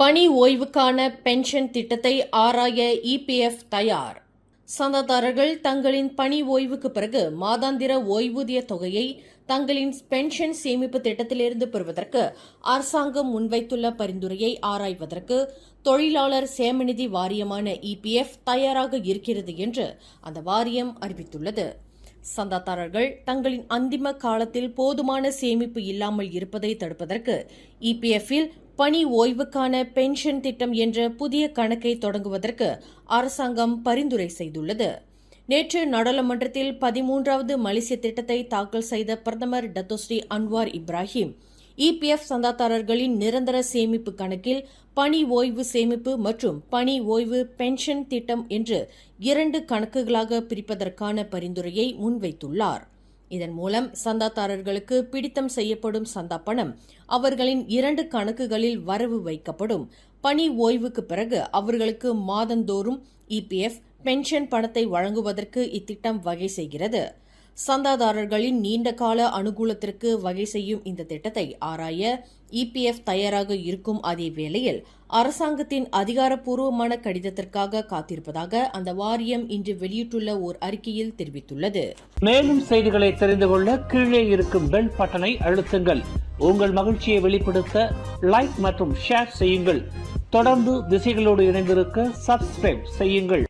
பணி ஓய்வுக்கான பென்ஷன் திட்டத்தை ஆராய இபிஎஃப் தயார். சந்தாதாரர்கள் தங்களின் பணி ஓய்வுக்கு பிறகு மாதாந்திர ஓய்வூதிய தொகையை தங்களின் பென்ஷன் சேமிப்பு திட்டத்திலிருந்து பெறுவதற்கு அரசாங்கம் முன்வைத்துள்ள பரிந்துரையை ஆராய்வதற்கு தொழிலாளர் சேமநிதி வாரியமான இபிஎஃப் தயாராக இருக்கிறது என்று அந்த வாரியம் அறிவித்துள்ளது. சந்தாதாரர்கள் தங்களின் அந்திம காலத்தில் போதுமான சேமிப்பு இல்லாமல் இருப்பதை தடுப்பதற்கு இபிஎஃப்பில் பணி ஓய்வுக்கான பென்ஷன் திட்டம் என்ற புதிய கணக்கை தொடங்குவதற்கு அரசாங்கம் பரிந்துரை செய்துள்ளது. நேற்று நாடாளுமன்றத்தில் 13வது மலேசிய திட்டத்தை தாக்கல் செய்த பிரதமர் டத்தோஸ்ரீ அன்வார் இப்ராஹிம், இபிஎஃப் சந்தாதாரர்களின் நிரந்தர சேமிப்பு கணக்கில் பணி ஓய்வு சேமிப்பு மற்றும் பணி ஓய்வு பென்ஷன் திட்டம் என்று 2 கணக்குகளாக பிரிப்பதற்கான பரிந்துரையை முன்வைத்துள்ளார். இதன் மூலம் சந்தாதாரர்களுக்கு பிடித்தம் செய்யப்படும் சந்தா பணம் அவர்களின் 2 கணக்குகளில் வரவு வைக்கப்படும். பணி ஓய்வுக்கு பிறகு அவர்களுக்கு மாதந்தோறும் இபிஎஃப் பென்ஷன் பணத்தை வழங்குவதற்கு இத்திட்டம் வகை செய்கிறது. சந்தாதாரர்களின் நீண்டகால அனுகூலத்திற்கு வகை செய்யும் இந்த திட்டத்தை ஆராய இபிஎஃப் தயாராக இருக்கும் அதே வேளையில் அரசாங்கத்தின் அதிகாரப்பூர்வமான கடிதத்திற்காக காத்திருப்பதாக அந்த வாரியம் இன்று வெளியிட்டுள்ள ஓர் அறிக்கையில் தெரிவித்துள்ளது. மேலும் செய்திகளை தெரிந்து கொள்ள கீழே இருக்கும் பெல் பட்டனை அழுத்துங்கள். உங்கள் மகிழ்ச்சியை வெளிப்படுத்த லைக் மற்றும் ஷேர் செய்யுங்கள். தொடர்ந்து திசைகளோடு இணைந்திருக்க சப்ஸ்கிரைப் செய்யுங்கள்.